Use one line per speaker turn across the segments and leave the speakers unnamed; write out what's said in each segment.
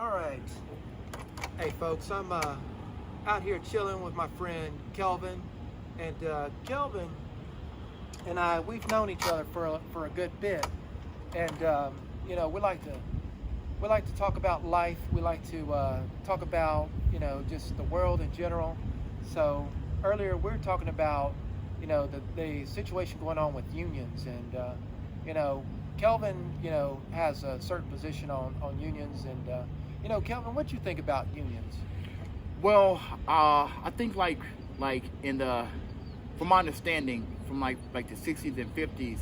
All right. Hey, folks, I'm out here chilling with my friend Kelvin, and Kelvin and we've known each other for a good bit, and we like to talk about life. We like to talk about just the world in general. So earlier we were talking about the situation going on with unions, and Kelvin has a certain position on unions, and Kelvin, what do you think about unions?
Well, I think in from my understanding, from like the 60s and 50s,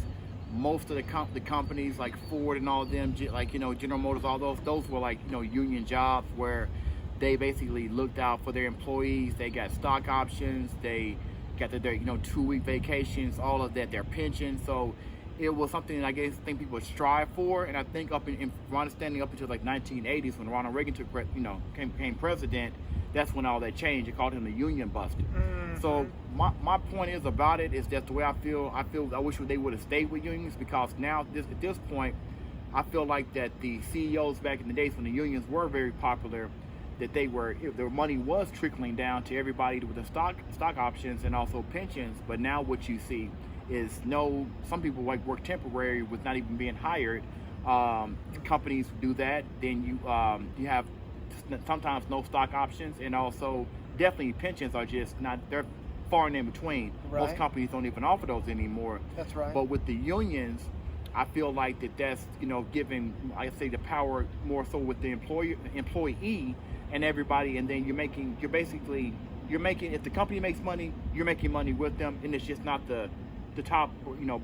most of the companies like Ford and all of them, General Motors, all those were union jobs where they basically looked out for their employees. They got stock options, they got their 2-week vacations, all of that, their pension. So it was something that I think people would strive for. And I think from my understanding, up until like 1980s when Ronald Reagan became president, that's when all that changed. They called him the union buster.
Mm-hmm.
So my point is about it is that the way I feel I wish they would have stayed with unions, because now at this point I feel like that the CEOs back in the days when the unions were very popular, that their money was trickling down to everybody with the stock options and also pensions. But now what you see is some people work temporary with not even being hired. Companies do that. Then you have sometimes no stock options, and also definitely pensions are just not, they're far and in between.
Right.
Most companies don't even offer those anymore.
That's right.
But with the unions, I feel like that's giving, I say, the power more so with the employee and everybody, and then you're making, if the company makes money, you're making money with them, and it's just not the top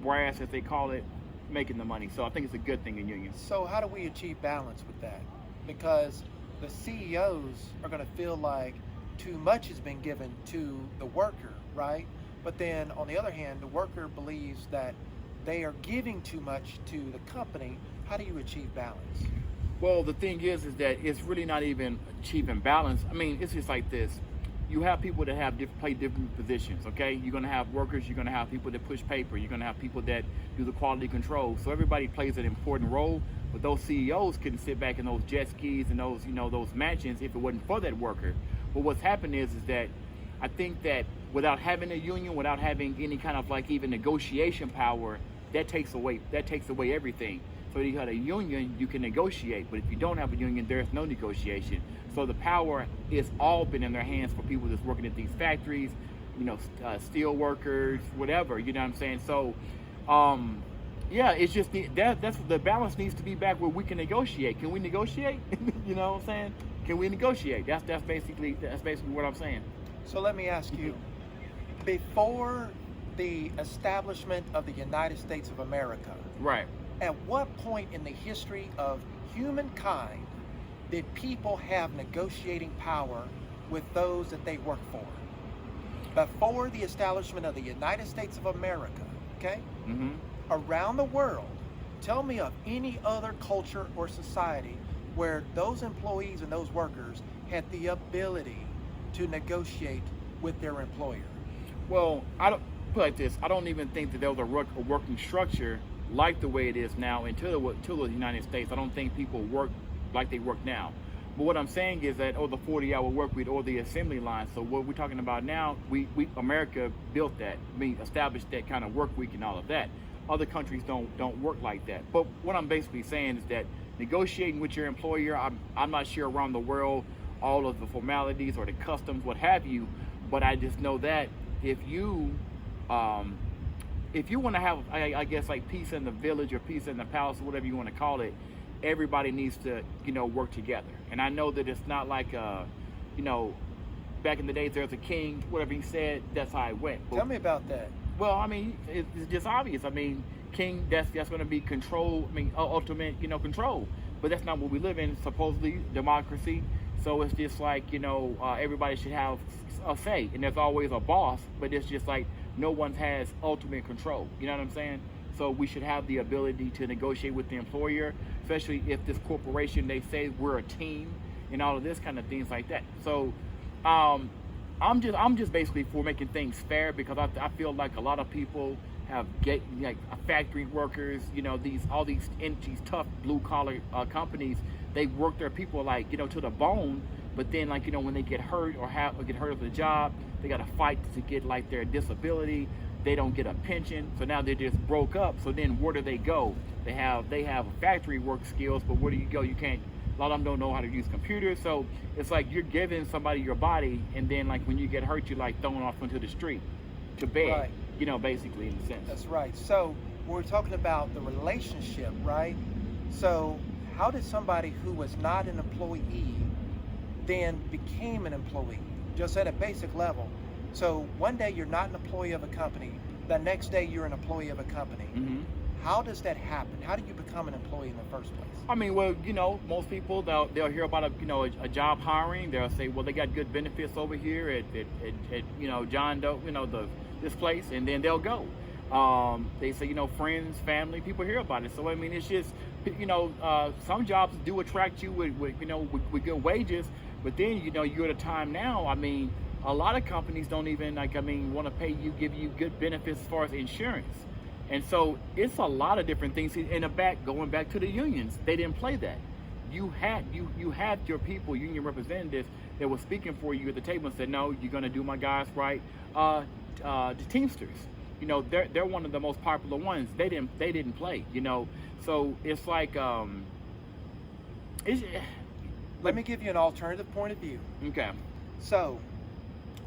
brass, as they call it, making the money. So I think it's a good thing in unions.
So how do we achieve balance with that? Because the CEOs are going to feel like too much has been given to the worker, right? But then on the other hand, the worker believes that they are giving too much to the company. How do you achieve balance?
Well, the thing is that it's really not even achieving balance. I mean, it's just like this. You have people that play different positions, okay? You're going to have workers, you're going to have people that push paper, you're going to have people that do the quality control. So everybody plays an important role, but those CEOs couldn't sit back in those jet skis and those mansions if it wasn't for that worker. But what's happened is that I think that without having a union, without having any kind of even negotiation power, that takes away everything. So you have a union, you can negotiate, but if you don't have a union, there's no negotiation. So the power is all been in their hands for people that's working at these factories, steel workers, whatever, you know what I'm saying? So, yeah, it's just that's the balance needs to be back where we can negotiate. Can we negotiate? You know what I'm saying? Can we negotiate? That's basically what I'm saying.
So let me ask you, before the establishment of the United States of America,
right?
At what point in the history of humankind did people have negotiating power with those that they work for? Before the establishment of the United States of America, okay?
Mm-hmm.
Around the world, tell me of any other culture or society where those employees and those workers had the ability to negotiate with their employer.
Well, I don't put it like this. I don't even think that there was a working structure like the way it is now until the United States. I don't think people work like they work now. But what I'm saying is that the 40-hour work week or the assembly line. So what we're talking about now, America built that, established that kind of work week and all of that. Other countries don't work like that. But what I'm basically saying is that negotiating with your employer, I'm not sure around the world all of the formalities or the customs, what have you. But I just know that if you want to have, I guess, like peace in the village or peace in the palace, or whatever you want to call it, everybody needs to, work together. And I know that it's not like, back in the days there's a king, whatever he said, that's how it went. But,
tell me about that.
Well, I mean, it's just obvious. I mean, king, that's going to be control, ultimate, control. But that's not what we live in, supposedly, democracy. So it's just like, everybody should have a say. And there's always a boss, but it's just like, no one has ultimate control. You know what I'm saying? So we should have the ability to negotiate with the employer, especially if this corporation, they say we're a team and all of this kind of things like that. So I'm just basically for making things fair, because I feel like a lot of people have factory workers, all these tough blue collar companies, they work their people like, to the bone. But then, like, when they get hurt or get hurt of the job, they got to fight to get like their disability. They don't get a pension, so now they're just broke up. So then where do they go? They have factory work skills, but where do you go? You can't. A lot of them don't know how to use computers, so it's like you're giving somebody your body, and then like when you get hurt, you're like thrown off into the street to bed.
Right.
Basically in a sense.
That's right. So we're talking about the relationship, right? So how did somebody who was not an employee then became an employee, just at a basic level? So one day you're not an employee of a company, the next day you're an employee of a company.
Mm-hmm.
How does that happen? How do you become an employee in the first place?
I mean, well, most people they'll hear about a job hiring. They'll say, well, they got good benefits over here at John Doe, this place, and then they'll go. They say, friends, family, people hear about it. So I mean, it's just, some jobs do attract you with good wages, but then you're at a time now. I mean, a lot of companies don't even want to pay you, give you good benefits as far as insurance. And so it's a lot of different things. Going back to the unions, they didn't play that. You had your people, union representatives, that were speaking for you at the table and said, no, you're going to do my guys right. The Teamsters, they're one of the most popular ones. They didn't play, So it's like,
let me give you an alternative point of view.
Okay.
So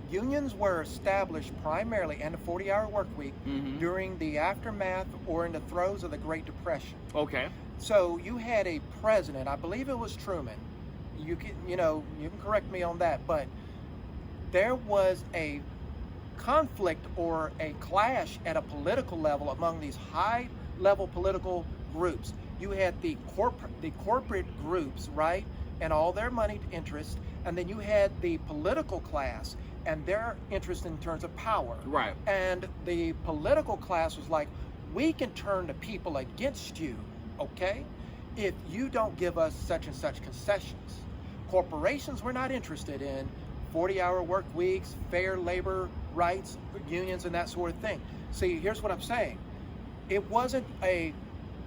unions were established primarily in the 40-hour work week during the aftermath or in the throes of the Great Depression.
Okay.
So you had a president, I believe it was Truman. You can correct me on that, but there was a conflict or a clash at a political level among these high-level political groups. You had the corporate groups, right, and all their moneyed interests, and then you had the political class and their interest in terms of power.
Right.
And the political class was like, we can turn the people against you, okay, if you don't give us such and such concessions. Corporations were not interested in 40-hour work weeks, fair labor rights, unions, and that sort of thing. See, here's what I'm saying. It wasn't a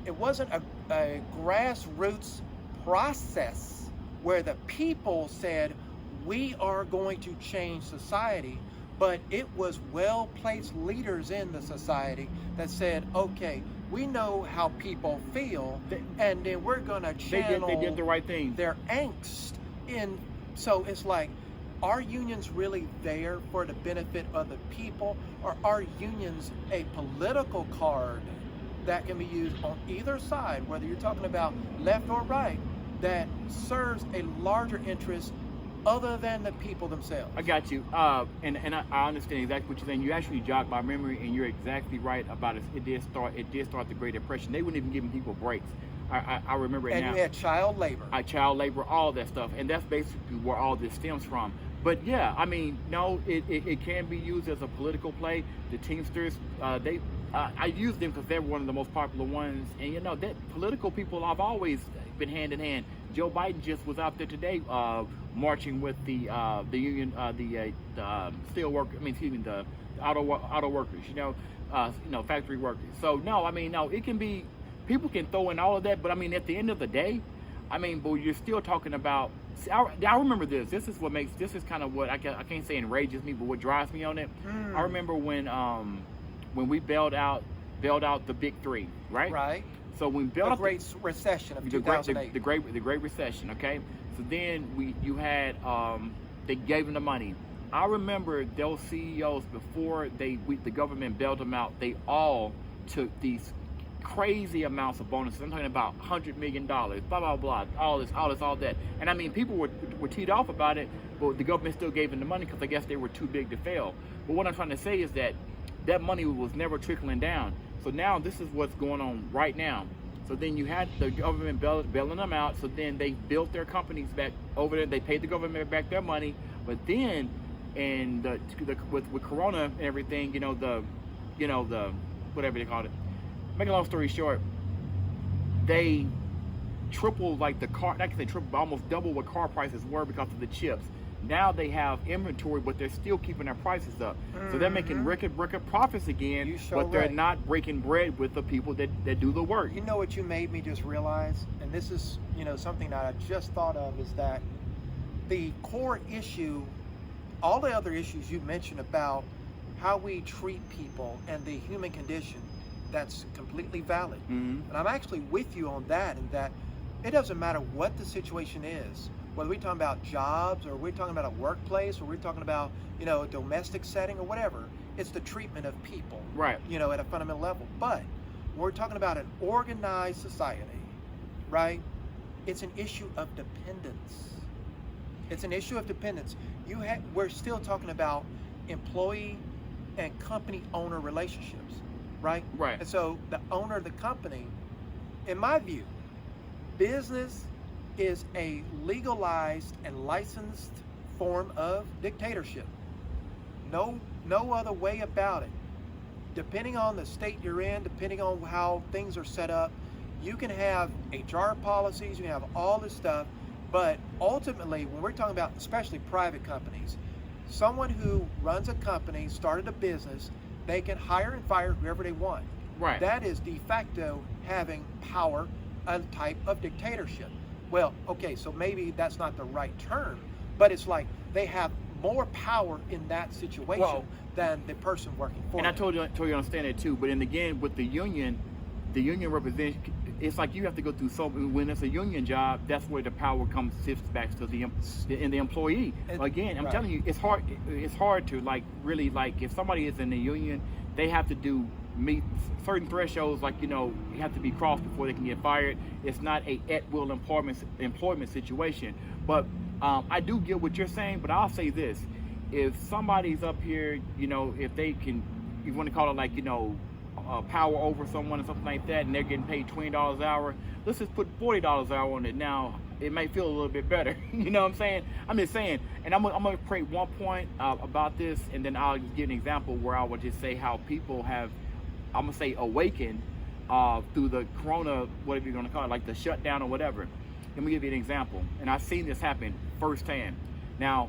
grassroots process where the people said, we are going to change society, but it was well-placed leaders in the society that said, okay, we know how people feel, and then we're going to channel
they did the right thing.
Their angst in. So it's like, are unions really there for the benefit of the people, or are unions a political card that can be used on either side, whether you're talking about left or right, that serves a larger interest other than the people themselves?
I got you. And I understand exactly what you're saying. You actually jogged my memory, and you're exactly right about it. It did start the Great Depression. They wouldn't even give people breaks. I remember it now.
And you had child labor.
Child labor, all that stuff. And that's basically where all this stems from. But yeah, I mean, no, it can be used as a political play. The Teamsters, I use them because they're one of the most popular ones. And that political people have always been hand in hand. Joe Biden just was out there today marching with the union, the steel worker. The auto workers. Factory workers. So no, it can be. People can throw in all of that, but at the end of the day, but you're still talking about. See, I remember this. This is kind of what I can't say enrages me, but what drives me on it. I remember when we bailed out the big three, right?
Right.
So when we bailed out
the Great Recession of 2008.
The Great Recession. Okay. So then you had they gave them the money. I remember those CEOs before the government bailed them out. They all took these crazy amounts of bonuses. I'm talking about $100 million, blah, blah, blah, all that. And people were teed off about it, but the government still gave them the money because I guess they were too big to fail. But what I'm trying to say is that money was never trickling down. So now this is what's going on right now. So then you had the government bailing them out. So then they built their companies back over there. They paid the government back their money. But then, with Corona and everything, the whatever they called it. Make a long story short, they tripled almost double what car prices were because of the chips. Now they have inventory, but they're still keeping their prices up. So they're making record profits again, but they're not breaking bread with the people that do the work.
You know what you made me just realize? And this is, something that I just thought of, is that the core issue, all the other issues you mentioned about how we treat people and the human condition, that's completely valid.
Mm-hmm.
And I'm actually with you on that, in that it doesn't matter what the situation is, whether we're talking about jobs or we're talking about a workplace or we're talking about, a domestic setting or whatever, it's the treatment of people,
Right.
At a fundamental level. But when we're talking about an organized society, right, it's an issue of dependence. It's an issue of dependence. We're still talking about employee and company owner relationships, right?
Right.
And so the owner of the company, in my view, business is a legalized and licensed form of dictatorship. No other way about it. Depending on the state you're in, depending on how things are set up, you can have HR policies, you can have all this stuff, but ultimately, when we're talking about especially private companies, someone who runs a company, started a business, they can hire and fire whoever they want.
Right.
That is de facto having power, a type of dictatorship. Well, okay, so maybe that's not the right term, but it's like they have more power in that situation than the person working for them.
And I told you understand that too. But then again, with the union represents. It's like you have to go through when it's a union job, that's where the power shifts back to the employee. Again, I'm telling you, it's hard to really if somebody is in the union, they have to meet certain thresholds, you have to be crossed before they can get fired. It's not a at-will employment situation. But I do get what you're saying, but I'll say this: if somebody's up here, if they can, you want to call it power over someone or something like that, and they're getting paid $20 an hour, let's just put $40 an hour on it. Now it may feel a little bit better. You know what I'm saying? I'm just saying, and I'm gonna create one point about this, and then I'll give an example where I would just say how people have, I'm gonna say, awakened through the corona, whatever you're gonna call it, like the shutdown or whatever. Let me give you an example, and I've seen this happen firsthand. Now,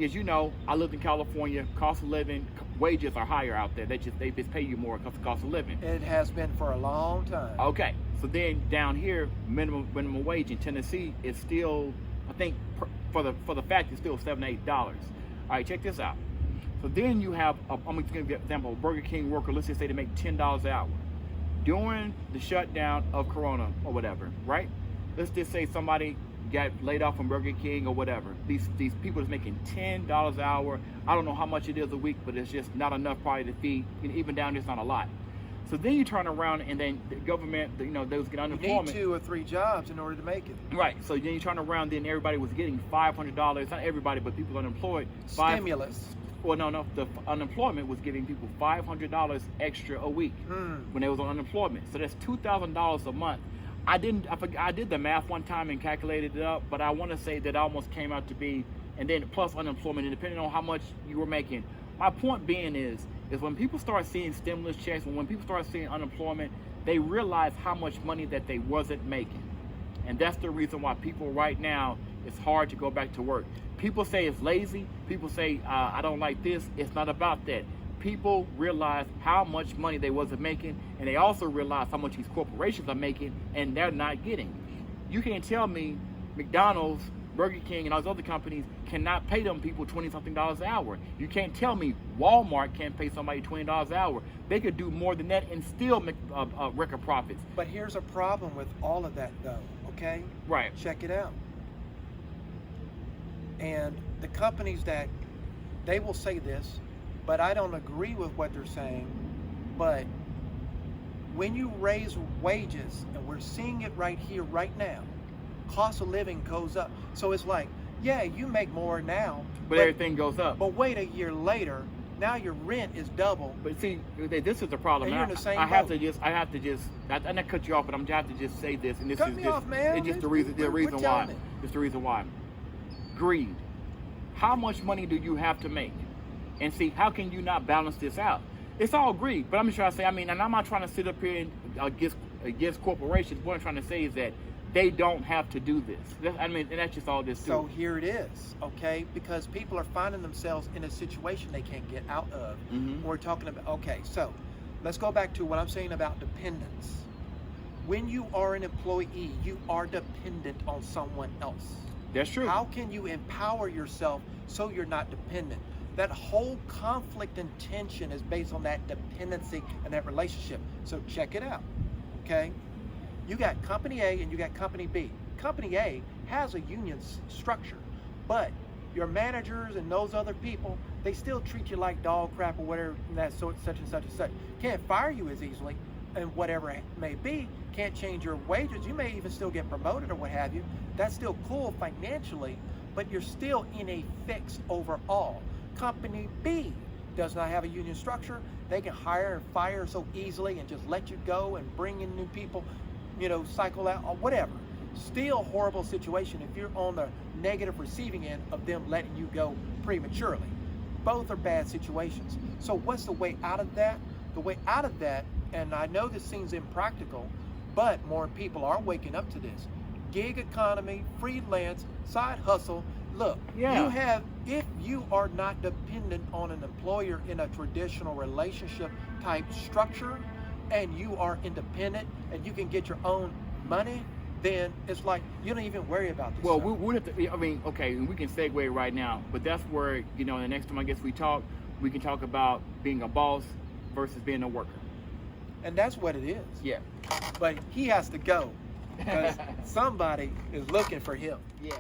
as you know, I lived in California. Cost of living, wages are higher out there. They just pay you more because of cost of living.
It has been for a long time.
Okay, so then down here, minimum wage in Tennessee is still, I think, for the fact it's still $7 to $8. All right, check this out. So then you have, I'm going to give you an example, a Burger King worker. Let's just say they make $10 an hour during the shutdown of Corona or whatever, right? Let's just say somebody got laid off from Burger King or whatever. These people is making $10 an hour. I don't know how much it is a week, but it's just not enough probably to feed. Even down there, it's not a lot. So then you turn around and then the government, those get unemployment.
You need 2 or 3 jobs in order to make it.
Right. So then you turn around, then everybody was getting $500. Not everybody, but people unemployed.
Stimulus.
Well, no. The unemployment was giving people $500 extra a week when they was on unemployment. So that's $2,000 a month. I did the math one time and calculated it up, but I want to say that almost came out to be, and then plus unemployment, and depending on how much you were making. My point being is when people start seeing stimulus checks, when people start seeing unemployment, they realize how much money that they wasn't making. And that's the reason why people right now, it's hard to go back to work. People say it's lazy. People say, I don't like this. It's not about that. People realize how much money they wasn't making, and they also realize how much these corporations are making, and they're not getting. You can't tell me McDonald's, Burger King, and all those other companies cannot pay them people $20-something an hour. You can't tell me Walmart can't pay somebody $20 an hour. They could do more than that and still make record profits.
But here's a problem with all of that, though, okay?
Right.
Check it out. And the companies that, they will say this, but I don't agree with what they're saying, but when you raise wages, and we're seeing it right here, right now, cost of living goes up. So it's like, yeah, you make more now,
but everything goes up.
But wait a year later, now your rent is double.
But see, this is the problem.
And you're in the same
I have
boat.
to just, I not cut you off, but I'm have to just say this, and this
Cut
is
me
just,
off, man.
it's just the reason why. It's the reason why. Greed. How much money do you have to make? And see, how can you not balance this out? It's all greed, but I'm just trying to say, and I'm not trying to sit up here and against corporations. What I'm trying to say is that they don't have to do this. And that's just all this too.
So here it is, okay? Because people are finding themselves in a situation they can't get out of. We're talking about, okay, so let's go back to what I'm saying about dependence. When you are an employee, you are dependent on someone else.
That's true.
How can you empower yourself so you're not dependent? That whole conflict and tension is based on that dependency and that relationship. So check it out, okay? You got company A and you got company B. Company A has a union structure, but your managers and those other people, they still treat you like dog crap or whatever, that sort, such and such and such. Can't fire you as easily, and whatever it may be, can't change your wages. You may even still get promoted or what have you. That's still cool financially, but you're still in a fix overall. Company B does not have a union structure. They can hire and fire so easily and just let you go and bring in new people, cycle out or whatever. Still horrible situation if you're on the negative receiving end of them letting you go prematurely. Both are bad situations. So what's the way out of that? The way out of that, and I know this seems impractical, but more people are waking up to this. Gig economy, freelance, side hustle. Look, if you are not dependent on an employer in a traditional relationship type structure, and you are independent and you can get your own money, then it's like you don't even worry about this.
Well,
stuff.
we have to, okay, we can segue right now, but that's where, the next time I guess we talk, we can talk about being a boss versus being a worker.
And that's what it is.
Yeah.
But he has to go because somebody is looking for him.
Yeah.